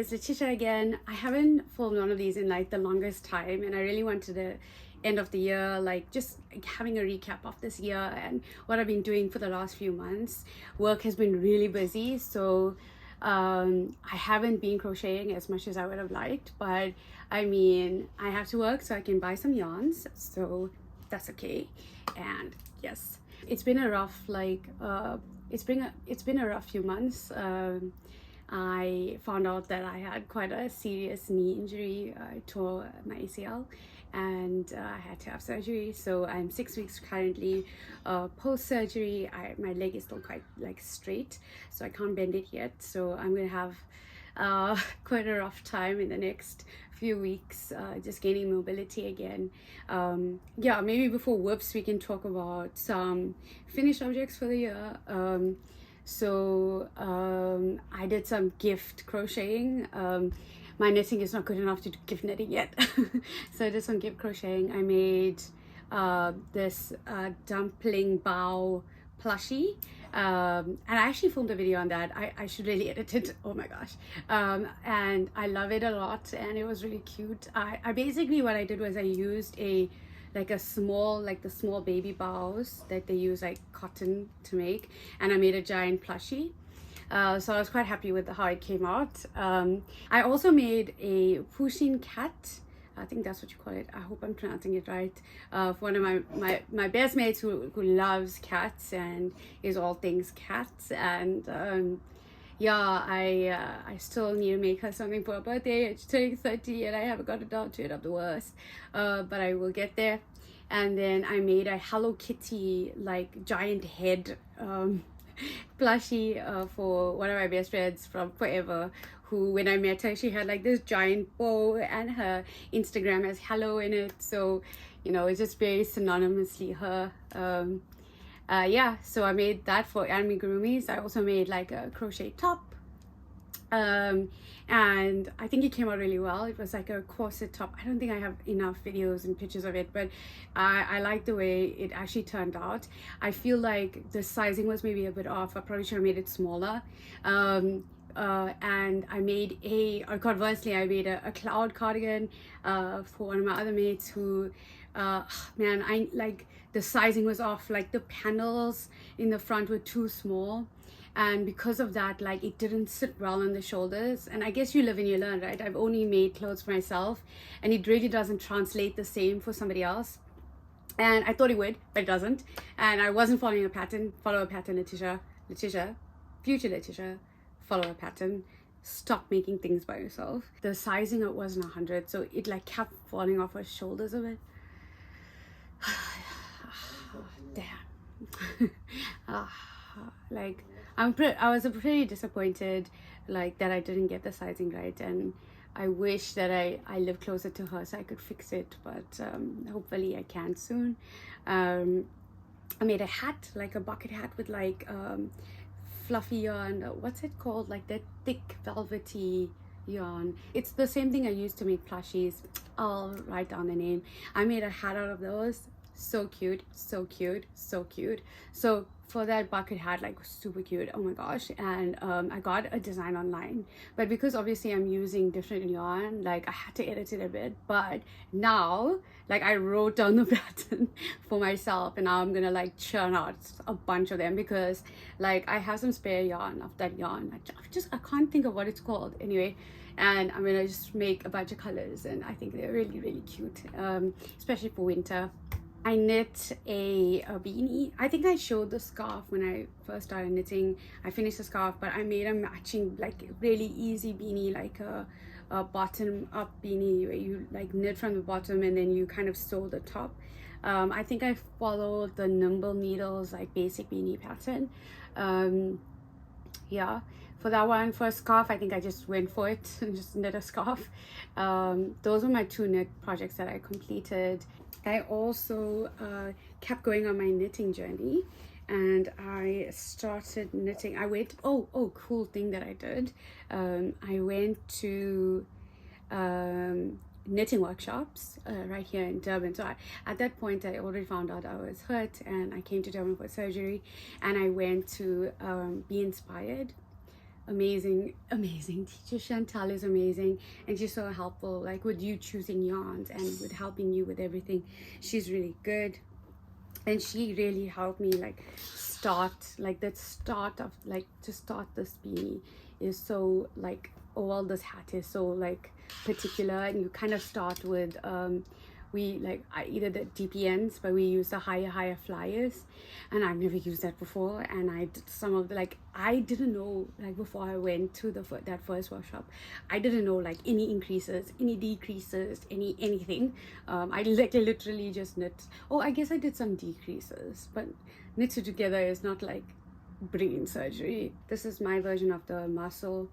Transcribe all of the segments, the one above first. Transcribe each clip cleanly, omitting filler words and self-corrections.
it's Letitia again. I haven't filmed one of these in like the longest time, and I really wanted the end of the year, like just having a recap of this year and what I've been doing for the last few months. Work has been really busy, so I haven't been crocheting as much as I would have liked, but I mean, I have to work so I can buy some yarns, so that's okay. And yes, it's been a rough it's been a rough few months. I found out that I had quite a serious knee injury. I tore my ACL and I had to have surgery. So I'm 6 weeks currently post surgery. My leg is still quite like straight, so I can't bend it yet. So I'm gonna have quite a rough time in the next few weeks, just gaining mobility again. Yeah, maybe before whoops we can talk about some finished objects for the year. I did some gift crocheting. My knitting is not good enough to do gift knitting yet. So I did some gift crocheting. I made this dumpling bow plushie, and I actually filmed a video on that. I should really edit it. Oh my gosh. And I love it a lot, and it was really cute. I basically, what I did was I used the small baby bows that they use like cotton to make, and I made a giant plushie. So I was quite happy with how it came out. I also made a Pushin cat. I think that's what you call it. I hope I'm pronouncing it right. For one of my best mates who loves cats and is all things cats. And yeah, I still need to make her something for her birthday. She's turning 30 and I haven't got down to it. I'm the worst. But I will get there. And then I made a Hello Kitty like giant head plushie for one of my best friends from forever, who, when I met her, she had like this giant bow and her Instagram has hello in it. So, you know, it's just very synonymously her. Yeah, so I made that for amigurumis. I also made like a crochet top. And I think it came out really well. It was like a corset top. I don't think I have enough videos and pictures of it, but I like the way it actually turned out. I feel like the sizing was maybe a bit off. I probably should have made it smaller. And I made conversely, I made a cloud cardigan for one of my other mates who, man, I like the sizing was off. Like the panels in the front were too small. And because of that, like it didn't sit well on the shoulders. And I guess you live and you learn, right? I've only made clothes for myself, and it really doesn't translate the same for somebody else. And I thought it would, but it doesn't. And I wasn't following a pattern. Follow a pattern, Letitia, future Letitia, follow a pattern. Stop making things by yourself. The sizing, it wasn't 100, so it like kept falling off her shoulders a bit. Damn. Like I was pretty disappointed, like that I didn't get the sizing right, and I wish that I lived closer to her so I could fix it, but hopefully I can soon. I made a hat, like a bucket hat with like fluffy yarn. What's it called? Like that thick velvety yarn. It's the same thing I used to make plushies. I'll write down the name. I made a hat out of those. So cute, so cute, so cute. So for that bucket hat, like super cute, oh my gosh. And I got a design online, but because obviously I'm using different yarn, like I had to edit it a bit. But now, like I wrote down the pattern for myself, and now I'm gonna like churn out a bunch of them because like I have some spare yarn of that yarn. I can't think of what it's called anyway. And I'm gonna just make a bunch of colors, and I think they're really, really cute, especially for winter. I knit a beanie. I think I showed the scarf when I first started knitting. I finished the scarf, but I made a matching, like really easy beanie, like a bottom up beanie where you like knit from the bottom and then you kind of sew the top. I think I followed the Nimble Needles like basic beanie pattern. Yeah, for that one, for a scarf, I think I just went for it and just knit a scarf. Those were my two knit projects that I completed. I also kept going on my knitting journey, and I started knitting. I went, cool thing that I did. I went to knitting workshops right here in Durban. So at that point, I already found out I was hurt, and I came to Durban for surgery, and I went to Be Inspired. amazing teacher. Chantal is amazing, and she's so helpful, like with you choosing yarns and with helping you with everything. She's really good, and she really helped me like start, like that start of like to start this beanie is so like, oh well, this hat is so like particular, and you kind of start with we like I either the DPNs, but we use the higher flyers, and I've never used that before. And I did some of the, like, I didn't know, like before I went to that first workshop, I didn't know like any increases, any decreases, anything. I like literally just knit. Oh, I guess I did some decreases, but knitted together is not like brain surgery. This is my version of the Musselburgh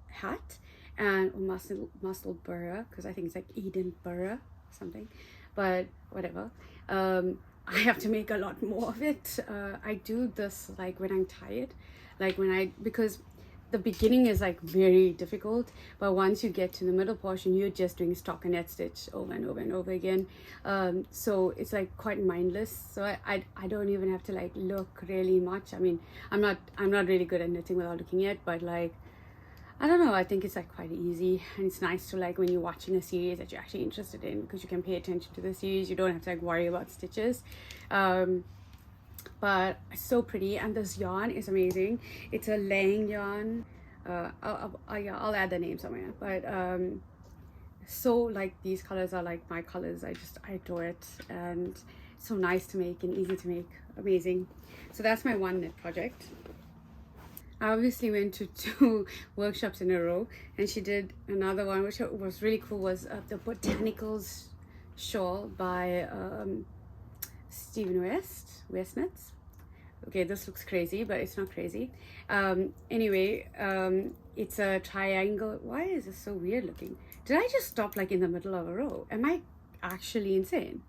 hat, and Musselburgh, because I think it's like Edinburgh something, but whatever. I have to make a lot more of it. I do this like when I'm tired, like because the beginning is like very difficult, but once you get to the middle portion, you're just doing stockinette stitch over and over and over again. So it's like quite mindless, so I don't even have to like look really much. I mean, I'm not really good at knitting without looking at, but like, I don't know, I think it's like quite easy, and it's nice to like when you're watching a series that you're actually interested in, because you can pay attention to the series, you don't have to like worry about stitches. But it's so pretty, and this yarn is amazing. It's a Lang yarn. I'll add the name somewhere, but so like these colors are like my colors. I adore it, and it's so nice to make and easy to make. Amazing. So that's my one knit project. I obviously went to 2 workshops in a row, and she did another one which was really cool, was the Botanicals shawl by Stephen Westnitz. Okay, this looks crazy, but it's not crazy. Anyway, it's a triangle. Why is this so weird looking? Did I just stop like in the middle of a row? Am I actually insane?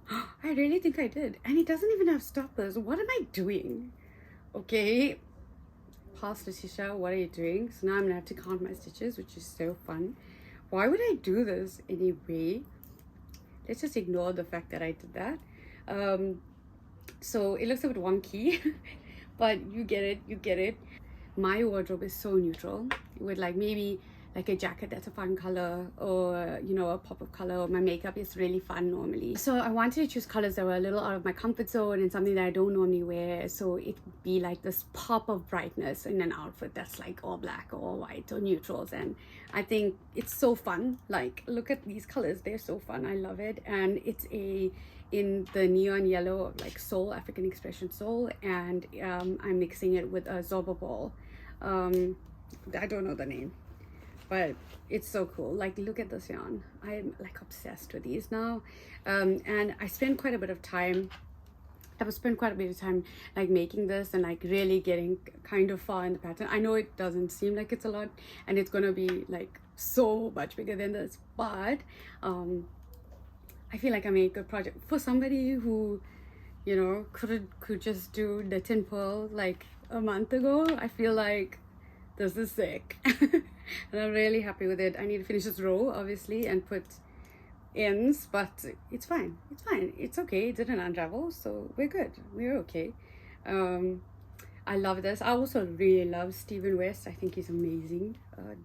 I really think I did, and it doesn't even have stoppers. What am I doing? Okay, past Letitia, what are you doing? So now I'm gonna have to count my stitches, which is so fun. Why would I do this anyway? Let's just ignore the fact that I did that. So it looks a bit wonky, but you get it. My wardrobe is so neutral, with like maybe like a jacket that's a fun color, or you know, a pop of color, or my makeup is really fun normally. So I wanted to choose colors that were a little out of my comfort zone and something that I don't normally wear, so it would be like this pop of brightness in an outfit that's like all black or all white or neutrals. And I think it's so fun. Like, look at these colors, they're so fun. I love it. And it's in the neon yellow of like soul, African expression soul, and I'm mixing it with a Zorba ball. I don't know the name, but it's so cool. Like, look at this yarn. I'm like obsessed with these now. And I spent quite a bit of time like making this and like really getting kind of far in the pattern. I know it doesn't seem like it's a lot, and it's gonna be like so much bigger than this, but I feel like I made a good project for somebody who, you know, could just do the tin pearl like a month ago. I feel like this is sick. And I'm really happy with it. I need to finish this row obviously and put ends, but it's fine, it's okay. It didn't unravel, so we're good, we're okay. I love this. I also really love Stephen West. I think he's amazing,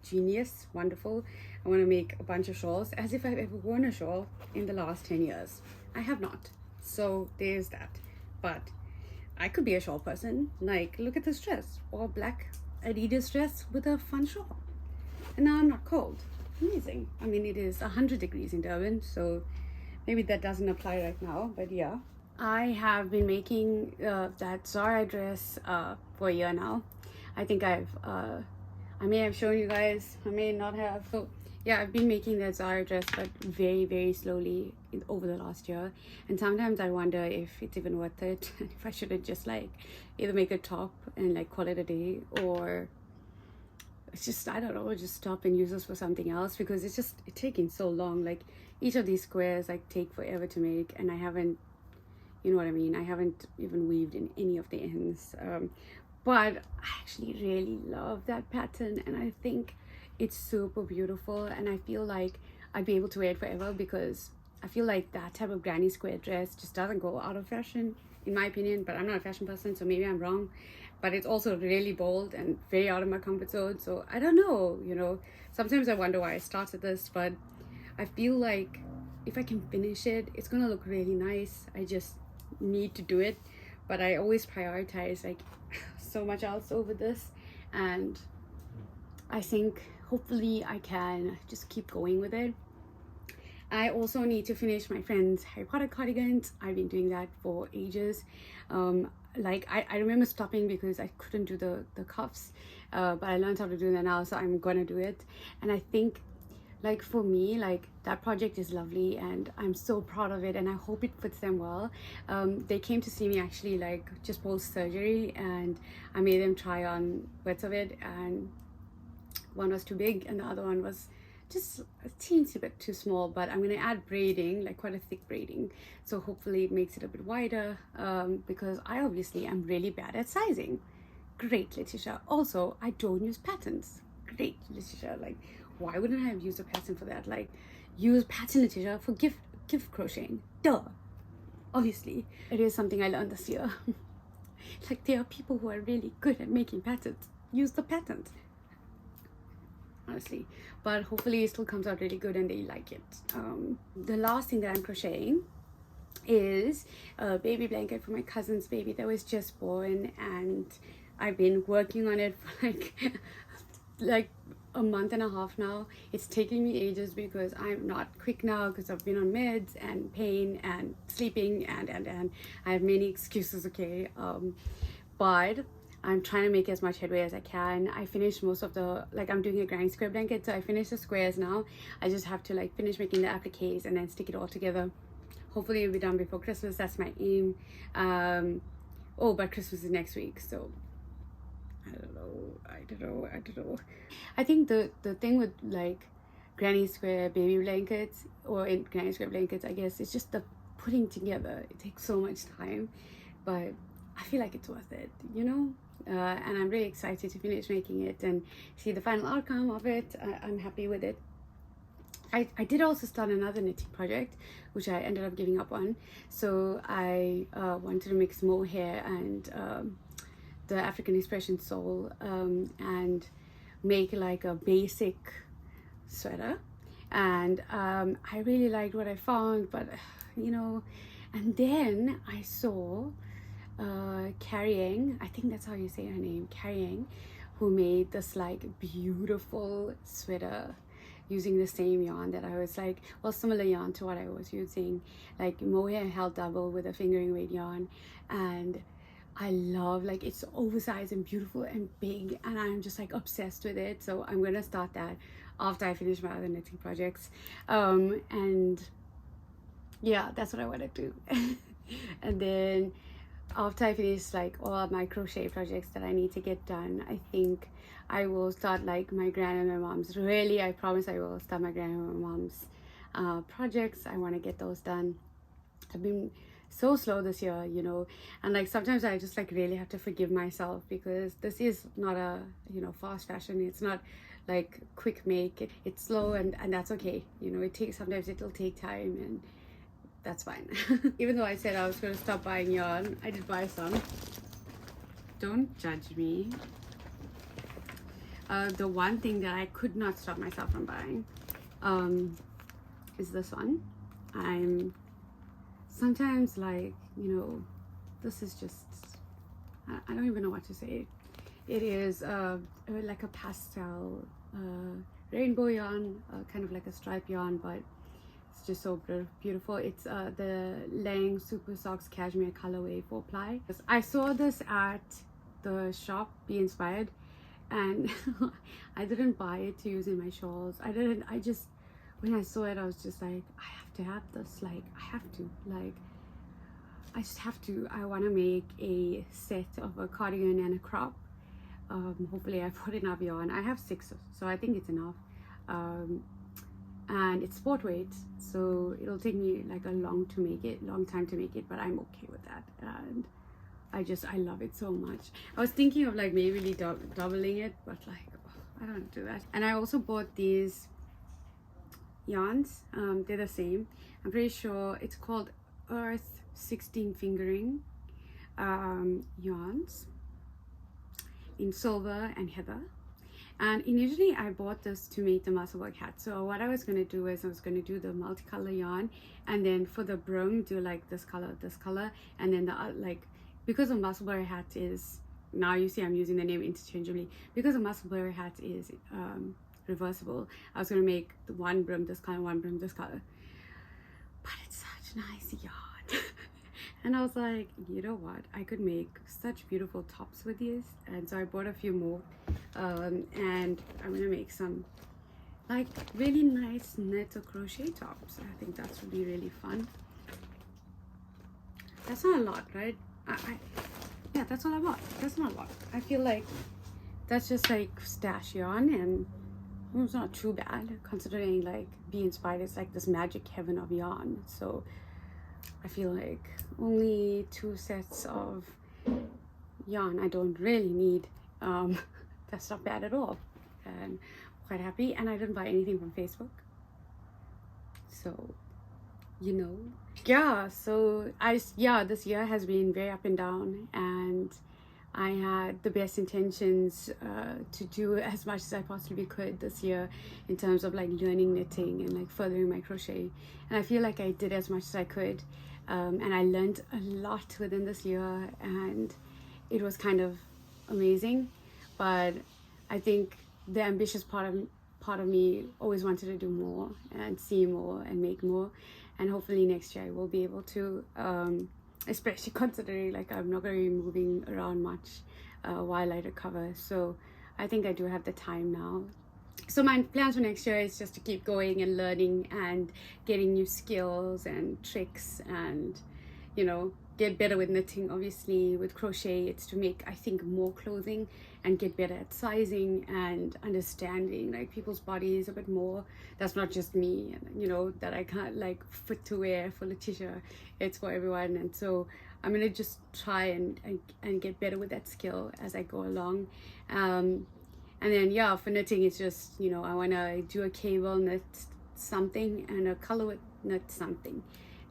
genius, wonderful. I want to make a bunch of shawls, as if I've ever worn a shawl in the last 10 years. I have not, so there's that. But I could be a shawl person. Like, look at this dress, all black Adidas dress with a fun shawl, and now I'm not cold. Amazing. I mean, it is 100 degrees in Durban, so maybe that doesn't apply right now, but yeah. I have been making that Zara dress for a year now. I think I may have shown you guys, I may not have. So yeah, I've been making that Zara dress, but very slowly over the last year. And sometimes I wonder if it's even worth it, if I shouldn't just like either make a top and like call it a day, or it's just, I don't know, just stop and use this for something else, because it's taking so long. Like, each of these squares like take forever to make, and I haven't, you know what I mean, I haven't even weaved in any of the ends. But I actually really love that pattern, and I think it's super beautiful, and I feel like I'd be able to wear it forever, because I feel like that type of granny square dress just doesn't go out of fashion, in my opinion, but I'm not a fashion person, so maybe I'm wrong. But it's also really bold and very out of my comfort zone, so I don't know, you know. Sometimes I wonder why I started this, but I feel like if I can finish it, it's gonna look really nice. I just need to do it, but I always prioritize like so much else over this, and I think hopefully I can just keep going with it. I also need to finish my friend's Harry Potter cardigans. I've been doing that for ages. Like I remember stopping because I couldn't do the cuffs, but I learned how to do that now, so I'm gonna do it. And I think like for me, like that project is lovely and I'm so proud of it, and I hope it fits them well. They came to see me actually like just post surgery, and I made them try on bits of it, and one was too big and the other one was just a teensy bit too small. But I'm gonna add braiding, like quite a thick braiding, so hopefully it makes it a bit wider, because I obviously am really bad at sizing. Great, Letitia. Also, I don't use patterns. Great, Letitia. Like, why wouldn't I have used a pattern for that? Like, use pattern, Letitia, for gift crocheting. Duh. Obviously, it is something I learned this year. Like, there are people who are really good at making patterns. Use the patterns. Honestly, but hopefully it still comes out really good and they like it. The last thing that I'm crocheting is a baby blanket for my cousin's baby that was just born, and I've been working on it for like a month and a half now. It's taking me ages because I'm not quick now because I've been on meds and pain and sleeping and I have many excuses, okay? But I'm trying to make as much headway as I can. I finished most of the, like I'm doing a granny square blanket, so I finished the squares now. I just have to like finish making the appliques and then stick it all together. Hopefully it'll be done before Christmas. That's my aim. Oh, but Christmas is next week, so I don't know. I think the thing with like granny square baby blankets, or in granny square blankets, I guess, it's just the putting together. It takes so much time, but I feel like it's worth it, you know? And I'm really excited to finish making it and see the final outcome of it. I'm happy with it. I did also start another knitting project, which I ended up giving up on. So I wanted to mix mohair and the African Expression Soul, and make like a basic sweater. And I really liked what I found, but you know, and then I saw Carrying, I think that's how you say her name, Carrying, who made this like beautiful sweater using the same yarn that I was like, well, similar yarn to what I was using, like mohair held double with a fingering weight yarn. And I love, like, it's oversized and beautiful and big, and I'm just like obsessed with it. So I'm gonna start that after I finish my other knitting projects. And yeah, that's what I want to do. And then after I finish like all of my crochet projects that I need to get done, I think I will start like my grand and my mom's. Really, I promise I will start my grand and my mom's projects. I want to get those done. I've been so slow this year, you know, and like sometimes I just like really have to forgive myself, because this is not a, you know, fast fashion. It's not like quick make. It's slow, and that's okay, you know. It takes, sometimes it'll take time, and that's fine. Even though I said I was going to stop buying yarn, I did buy some. Don't judge me. The one thing that I could not stop myself from buying is this one. I'm sometimes like, you know, this is just, I don't even know what to say. It is like a pastel rainbow yarn, kind of like a stripe yarn, but it's just so beautiful. It's the Lang Super Socks Cashmere colorway 4-ply. I saw this at the shop Be Inspired, and I didn't buy it to use in my shawls. I just, when I saw it, I was just like, I have to have this. Like, I just have to. I want to make a set of a cardigan and a crop. Hopefully I put enough yarn. I have 6, so I think it's enough. And it's sport weight, so it'll take me like a long time to make it, but I'm okay with that. And I love it so much. I was thinking of like maybe really doubling it, but like, oh, I don't do that. And I also bought these yarns. They're the same. I'm pretty sure it's called Earth 16 fingering yarns in silver and heather. And initially I bought this to make the musclework hat. So what I was going to do is I was going to do the multicolor yarn, and then for the brim do like this color, and then the like, because a musclewear hat is, now you see I'm using the name interchangeably, because a musclewear hat is reversible, I was going to make the one brim this color, one brim this color, but it's such nice yarn. And I was like, you know what, I could make such beautiful tops with these. And so I bought a few more, and I'm gonna make some like really nice knit or crochet tops. I think that's would be really fun. That's not a lot, right? Yeah, that's all I bought. That's not a lot. I feel like that's just like stash yarn, and it's not too bad considering like Be Inspired is like this magic heaven of yarn. So I feel like only 2 sets of yarn I don't really need. That's not bad at all, and quite happy. And I didn't buy anything from Facebook, so you know. Yeah, so this year has been very up and down, and I had the best intentions to do as much as I possibly could this year in terms of like learning knitting and like furthering my crochet, and I feel like I did as much as I could, and I learned a lot within this year, and it was kind of amazing. But I think the ambitious part of me always wanted to do more and see more and make more, and hopefully next year I will be able to, especially considering like I'm not going to be moving around much while I recover. So I think I do have the time now. So my plans for next year is just to keep going and learning and getting new skills and tricks, and you know, get better with knitting. Obviously with crochet it's to make, I think, more clothing and get better at sizing and understanding like people's bodies a bit more. That's not just me, you know, that I can't like fit to wear for Letitia, it's for everyone. And so I'm gonna just try and get better with that skill as I go along. And then yeah, for knitting it's just, you know, I want to do a cable knit something and a color knit something,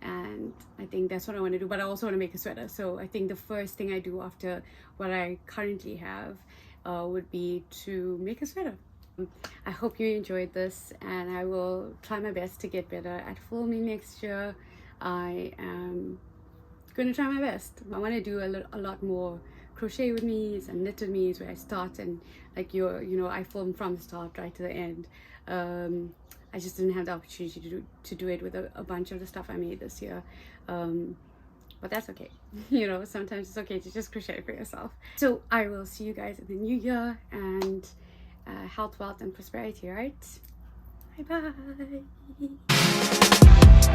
and I think that's what I want to do. But I also want to make a sweater, so I think the first thing I do after what I currently have would be to make a sweater. I hope you enjoyed this, and I will try my best to get better at filming next year. I am going to try my best. I want to do a lot more crochet with me's and knit with me's, where I start and like you know, I film from the start right to the end. I just didn't have the opportunity to do it with a bunch of the stuff I made this year, but that's okay. You know, sometimes it's okay to just crochet for yourself. So I will see you guys in the new year, and health, wealth, and prosperity, right? Bye bye.